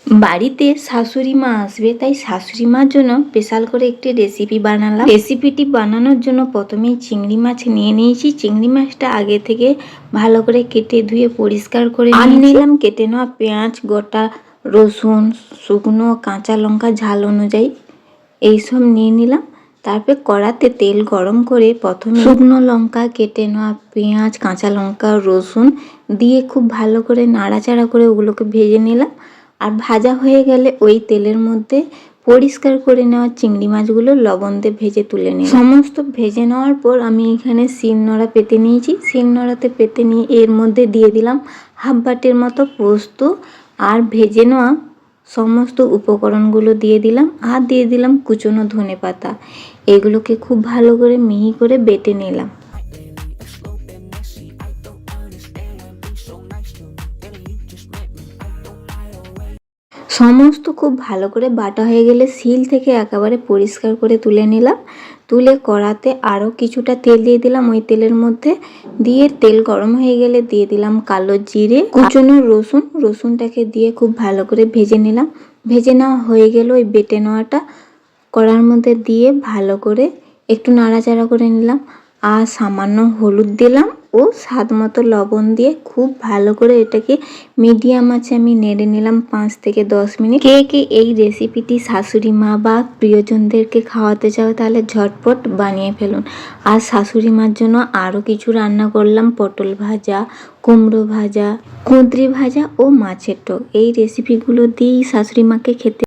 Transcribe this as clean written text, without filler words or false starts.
বাড়িতে শাশুড়ি মা আসবে, তাই শাশুড়ি মার জন্য স্পেশাল করে একটি রেসিপি বানালাম। রেসিপিটি বানানোর জন্য প্রথমেই চিংড়ি মাছ নিয়ে নিয়েছি। চিংড়ি মাছটা আগে থেকে ভালো করে কেটে ধুয়ে পরিষ্কার করে নিলাম। কেটে নেওয়া পেঁয়াজ, গোটা রসুন, শুকনো কাঁচা লঙ্কা ঝাল অনুযায়ী এইসব নিয়ে নিলাম। তারপর কড়াতে তেল গরম করে প্রথমে শুকনো লঙ্কা, কেটে নেওয়া পেঁয়াজ, কাঁচা লঙ্কা, রসুন দিয়ে খুব ভালো করে নাড়াচাড়া করে ওগুলোকে ভেজে নিলাম। আর ভাজা হয়ে গেলে ওই তেলের মধ্যে পরিষ্কার করে নেওয়া চিংড়ি মাছগুলো লবণ দিয়ে ভেজে তুলে নিই। সমস্ত ভেজে নেওয়ার পর আমি এখানে শিলনোড়া পেতে নিয়েছি। শিলনোড়াতে পেতে নিয়ে এর মধ্যে দিয়ে দিলাম হাফ বাটির মতো পোস্ত আর ভেজে নেওয়া সমস্ত উপকরণগুলো দিয়ে দিলাম। আর দিয়ে দিলাম কুচনো ধনেপাতা। এগুলোকে খুব ভালো করে মিহি করে বেটে নিলাম। সমস্ত খুব ভালো করে বাটা হয়ে গেলে শিল থেকে একেবারে পরিষ্কার করে তুলে নিলাম। তুলে কড়াতে আরও কিছুটা তেল দিয়ে দিলাম। ওই তেলের মধ্যে দিয়ে তেল গরম হয়ে গেলে দিয়ে দিলাম কালো জিরে, কুচনো রসুনটাকে দিয়ে খুব ভালো করে ভেজে নিলাম। ভেজে নেওয়া হয়ে গেল ওই বেটে নেওয়াটা কড়ার মধ্যে দিয়ে ভালো করে একটু নাড়াচাড়া করে নিলাম। আর সামান্য হলুদ দিলাম ও স্বাদ মতো লবণ দিয়ে খুব ভালো করে এটাকে মিডিয়াম আঁচে আমি নেড়ে নিলাম 5 থেকে 10 মিনিট। কে এই রেসিপিটি শাশুড়ি মা বা প্রিয়জনদেরকে খাওয়াতে চাও তাহলে ঝটপট বানিয়ে ফেলুন। আর শাশুড়ি মার জন্য আরও কিছু রান্না করলাম, পটল ভাজা, কুমড়ো ভাজা, কুঁদরি ভাজা ও মাছের টক। এই রেসিপিগুলো দিয়েই শাশুড়ি মাকে খেতে